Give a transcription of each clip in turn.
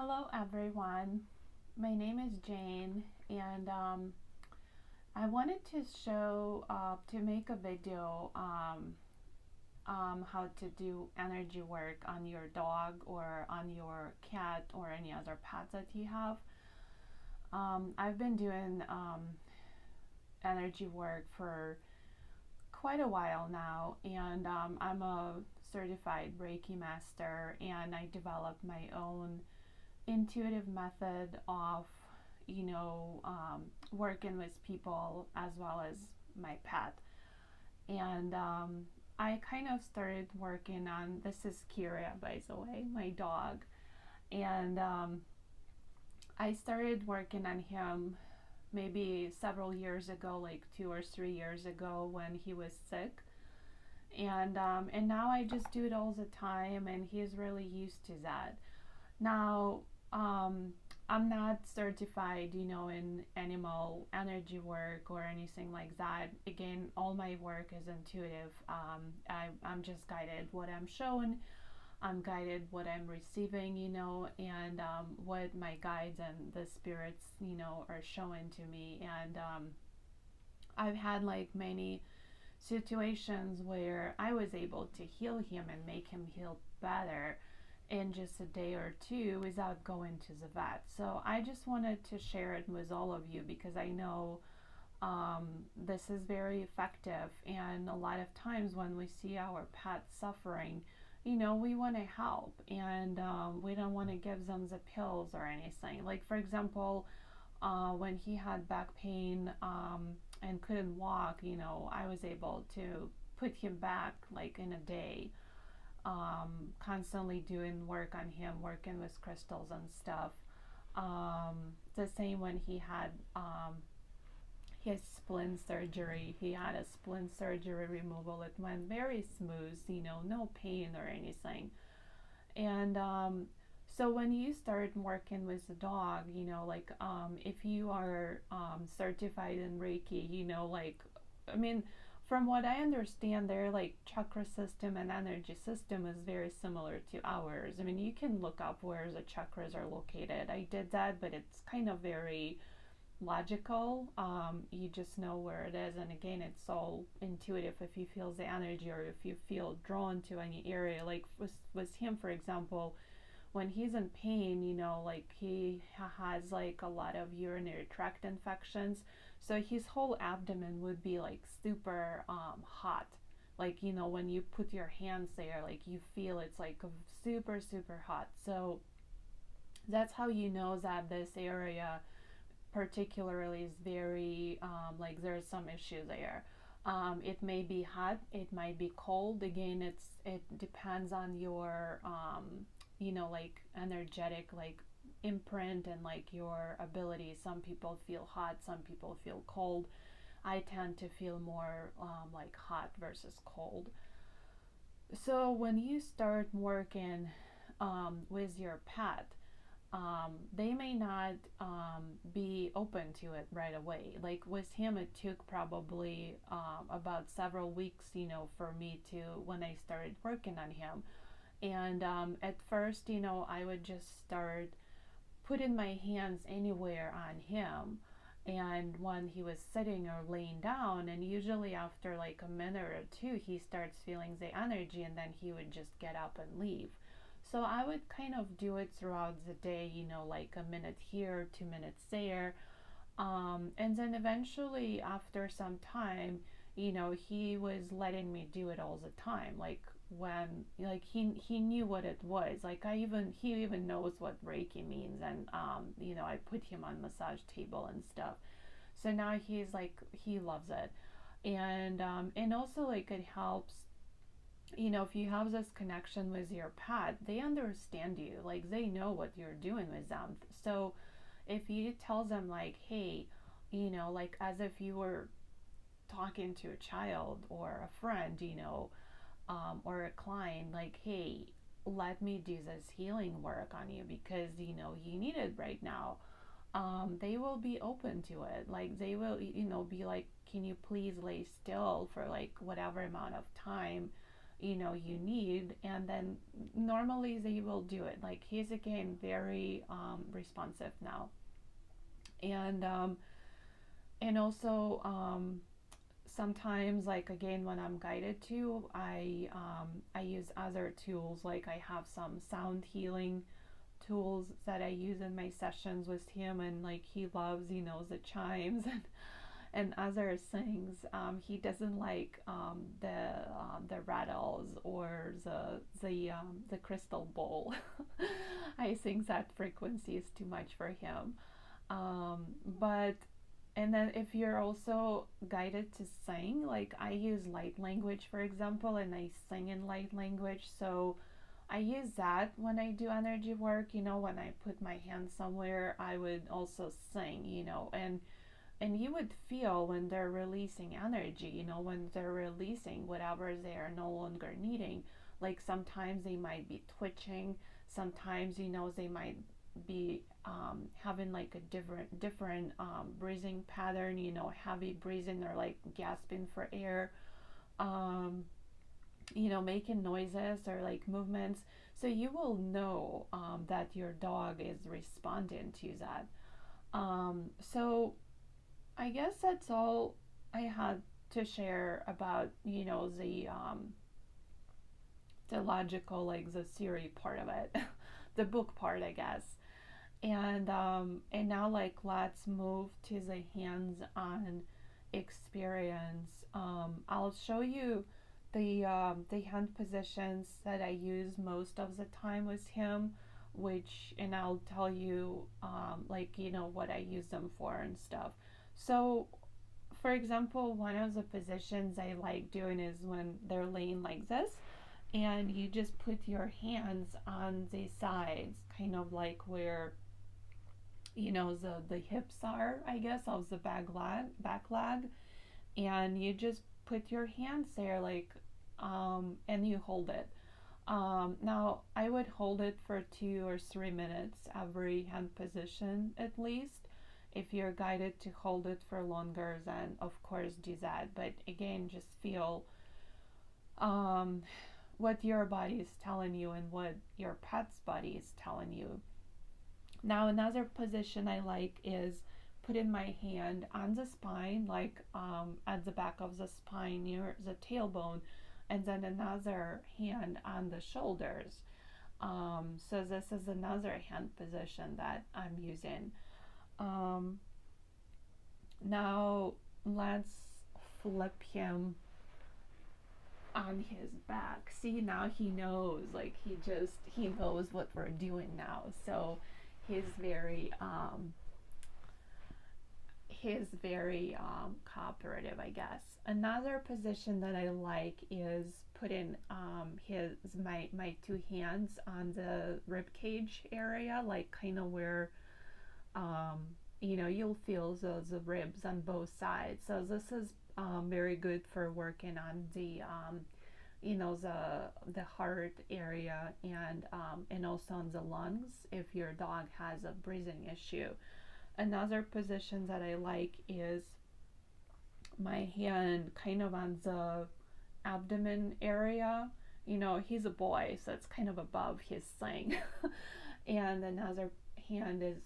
Hello, everyone. My name is Jane, and I wanted to to make a video how to do energy work on your dog or on your cat or any other pets that you have. I've been doing energy work for quite a while now, and I'm a certified Reiki master, and I developed my own intuitive method of working with people as well as my pet. And I kind of started working on this is Kira, by the way, my dog. And I started working on him maybe several years ago, like 2 or 3 years ago, when he was sick. And now I just do it all the time, and he's really used to that. Now, um, I'm not certified, in animal energy work or anything like that. Again, all my work is intuitive. I'm just guided what I'm shown. I'm guided what I'm receiving, and what my guides and the spirits, are showing to me. And I've had like many situations where I was able to heal him and make him heal better in just a day or two without going to the vet. So I just wanted to share it with all of you because I know this is very effective. And a lot of times when we see our pets suffering, we want to help, and we don't want to give them the pills or anything. Like, for example, when he had back pain and couldn't walk, I was able to put him back like in a day, constantly doing work on him, working with crystals and stuff. The same when he had his splint surgery. He had a splint surgery removal. It went very smooth, no pain or anything. And so when you start working with the dog, if you are certified in Reiki, I mean, from what I understand, their like chakra system and energy system is very similar to ours. I mean, you can look up where the chakras are located. I did that, but it's kind of very logical. You just know where it is, and again, it's all intuitive. If you feel the energy or if you feel drawn to any area, like with him, for example, when he's in pain, like he has like a lot of urinary tract infections. So his whole abdomen would be like super hot. Like, when you put your hands there, like you feel it's like super, super hot. So that's how you know that this area particularly is very, like there's some issue there. It may be hot, it might be cold. Again, it depends on your like energetic like imprint and like your ability. Some people feel hot, some people feel cold. I tend to feel more like hot versus cold. So when you start working with your pet, they may not be open to it right away. Like with him, it took probably about several weeks, for me to, when I started working on him. And at first, I would just start putting my hands anywhere on him. And when he was sitting or laying down, and usually after like a minute or two, he starts feeling the energy, and then he would just get up and leave. So I would kind of do it throughout the day, like a minute here, 2 minutes there. And then eventually, after some time, he was letting me do it all the time. Like when, like he knew what it was. Like he even knows what Reiki means, and I put him on massage table and stuff. So now he's like he loves it, and also like it helps, if you have this connection with your pet, they understand you. Like they know what you're doing with them. So if you tell them like, hey, like as if you were talking to a child or a friend, or a client, like, hey, let me do this healing work on you because you need it right now. They will be open to it. Like they will, be like, can you please lay still for like whatever amount of time, you need, and then normally they will do it. Like he's again very responsive now. And also sometimes, like again, when I'm guided to, I use other tools. Like I have some sound healing tools that I use in my sessions with him, and like he loves, the chimes and other things. He doesn't like the rattles or the crystal bowl. I think that frequency is too much for him. But and then if you're also guided to sing, like I use light language, for example, and I sing in light language. So I use that when I do energy work. When I put my hand somewhere, I would also sing, and you would feel when they're releasing energy, when they're releasing whatever they are no longer needing. Like sometimes they might be twitching, sometimes they might be having like a different breathing pattern, heavy breathing or like gasping for air, um, making noises or like movements. So you will know that your dog is responding to that. So I guess that's all I had to share about the logical, like the theory part of it, the book part, I guess. And now, like, let's move to the hands-on experience. I'll show you the hand positions that I use most of the time with him, and I'll tell you like what I use them for and stuff. So, for example, one of the positions I like doing is when they're laying like this, and you just put your hands on the sides, kind of like where the hips are, I guess, of the back leg, and you just put your hands there, like, and you hold it. Now I would hold it for 2 or 3 minutes every hand position at least. If you're guided to hold it for longer, then of course do that. But again, just feel um, what your body is telling you and what your pet's body is telling you. Now, another position I like is putting my hand on the spine, like at the back of the spine near the tailbone, and then another hand on the shoulders. So this is another hand position that I'm using. Um, Now let's flip him on his back. See, now he knows, like he knows what we're doing now. So he's very cooperative, I guess. Another position that I like is putting my two hands on the rib cage area, like kind of where you'll feel the ribs on both sides. So this is very good for working on the heart area, and also on the lungs if your dog has a breathing issue. Another position that I like is my hand kind of on the abdomen area. He's a boy, so it's kind of above his thing. And another hand is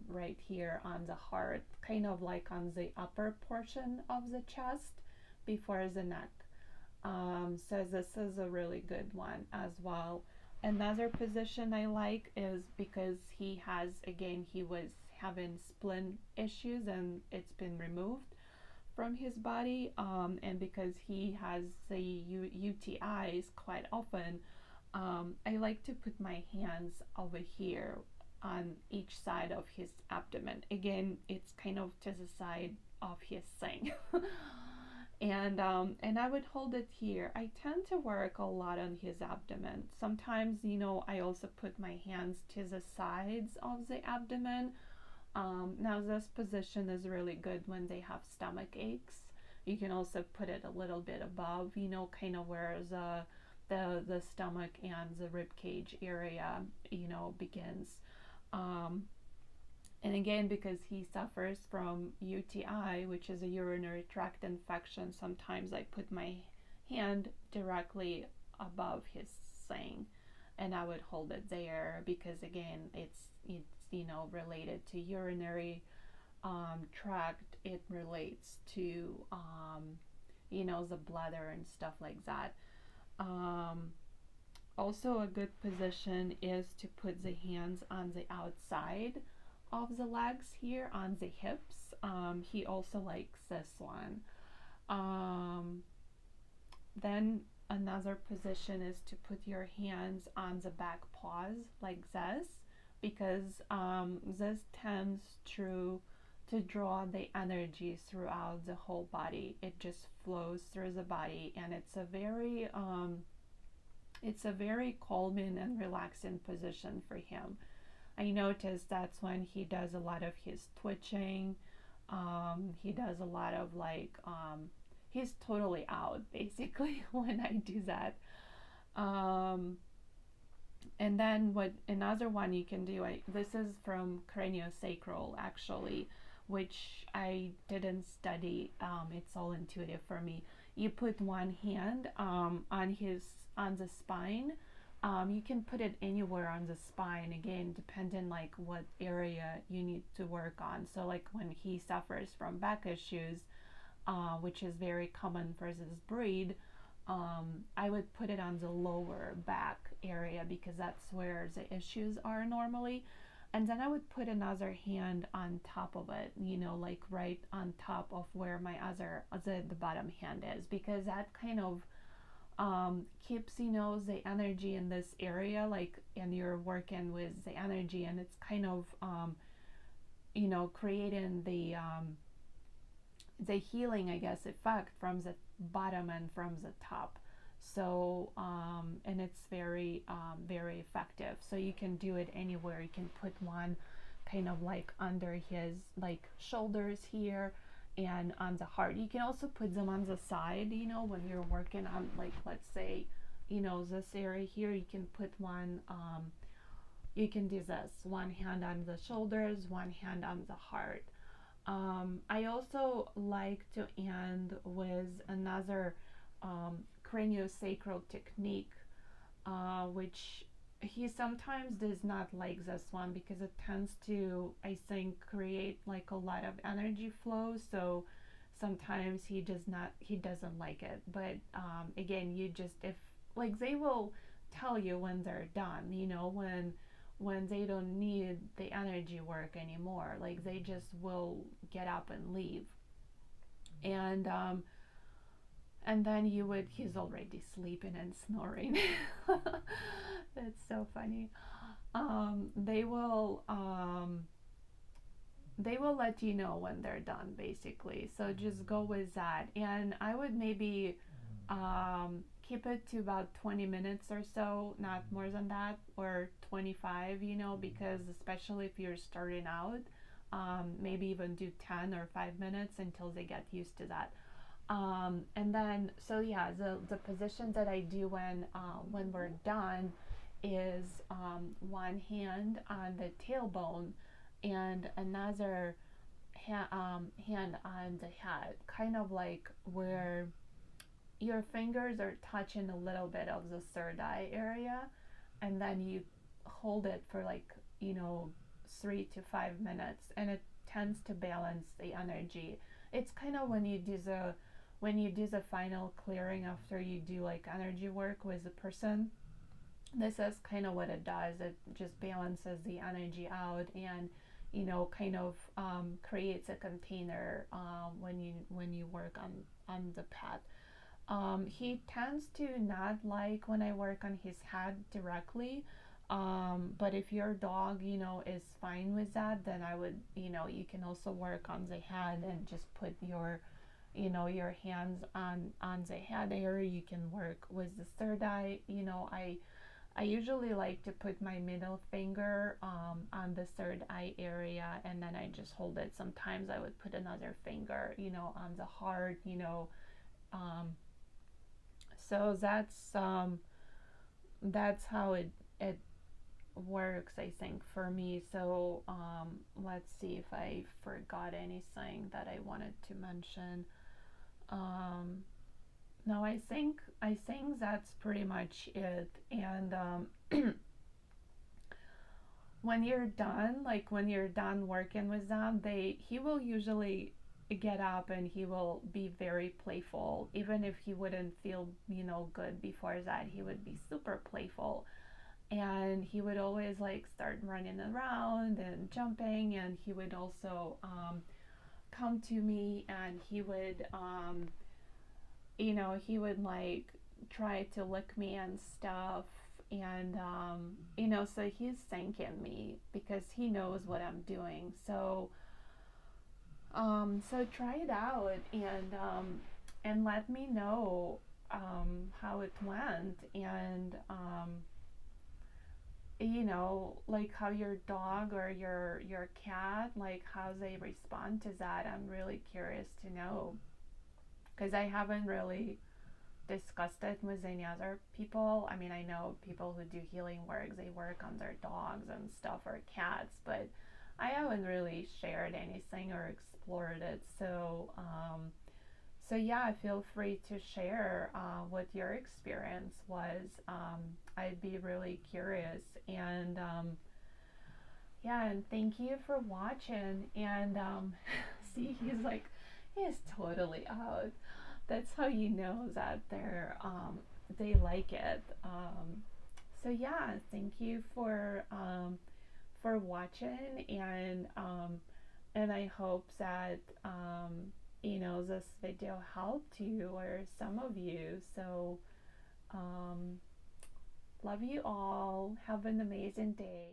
right here on the heart, kind of like on the upper portion of the chest before the neck. So this is a really good one as well. Another position I like is because he was having spleen issues and it's been removed from his body, and because he has the UTIs quite often, I like to put my hands over here on each side of his abdomen. Again, it's kind of to the side of his thing. And I would hold it here. I tend to work a lot on his abdomen. Sometimes, I also put my hands to the sides of the abdomen. Now this position is really good when they have stomach aches. You can also put it a little bit above, kind of where the stomach and the rib cage area, begins. And again, because he suffers from UTI, which is a urinary tract infection, sometimes I put my hand directly above his thing, and I would hold it there because again, it's related to urinary tract. It relates to the bladder and stuff like that. Um, Also, a good position is to put the hands on the outside of the legs here on the hips. He also likes this one. Um, then another position is to put your hands on the back paws like this, because this tends to draw the energy throughout the whole body. It just flows through the body, and it's a very calming and relaxing position for him. I noticed that's when he does a lot of his twitching. He does a lot of he's totally out basically when I do that. Um, and then what another one you can do, this is from craniosacral actually, which I didn't study. It's all intuitive for me. You put one hand on the spine. You can put it anywhere on the spine, again depending like what area you need to work on. So like when he suffers from back issues, which is very common for this breed, I would put it on the lower back area because that's where the issues are normally. And then I would put another hand on top of it, like right on top of where my the bottom hand is, because that kind of keeps the energy in this area, like, and you're working with the energy, and it's kind of creating the healing, I guess, effect from the bottom and from the top. So and it's very very effective. So you can do it anywhere. You can put one kind of like under his like shoulders here and on the heart. You can also put them on the side, when you're working on, like, let's say, this area here. You can put one you can do this, one hand on the shoulders, one hand on the heart. I also like to end with another craniosacral technique, which he sometimes does not like this one because it tends to, I think, create like a lot of energy flow. So sometimes he doesn't like it. But again, you just, if like, they will tell you when they're done, when they don't need the energy work anymore, like they just will get up and leave. And then he's already sleeping and snoring. That's so funny. They will let you know when they're done, basically. So just go with that. And I would maybe keep it to about 20 minutes or so, not more than that, or 25, because especially if you're starting out, maybe even do 10 or 5 minutes until they get used to that. And then, so yeah, the position that I do when we're done is one hand on the tailbone and another hand on the head, kind of like where your fingers are touching a little bit of the third eye area, and then you hold it for like 3 to 5 minutes, and it tends to balance the energy. It's kind of when you do the final clearing after you do like energy work with the person. This is kind of what it does. It just balances the energy out, and kind of creates a container when you work on the pet. He tends to not like when I work on his head directly, but if your dog is fine with that, then I would, you can also work on the head and just put your hands on the head area. You can work with the third eye. I usually like to put my middle finger on the third eye area, and then I just hold it. Sometimes I would put another finger on the heart. So that's how it works, I think, for me. So let's see if I forgot anything that I wanted to mention. no, I think that's pretty much it. And when you're done, like when you're done working with them, they he will usually get up and he will be very playful. Even if he wouldn't feel, good before that, he would be super playful. And he would always like start running around and jumping, and he would also come to me, and he would like try to lick me and stuff. And so he's thanking me because he knows what I'm doing. So try it out, and let me know how it went. And like how your dog or your cat, like how they respond to that. I'm really curious to know, because I haven't really discussed it with any other people. I mean, I know people who do healing work, they work on their dogs and stuff, or cats, but I haven't really shared anything or explored it. So yeah, feel free to share what your experience was. I'd be really curious. And yeah, and thank you for watching. And see, he's totally out. That's how you know that they like it. So yeah, thank you for watching. And I hope that this video helped you or some of you. So love you all. Have an amazing day.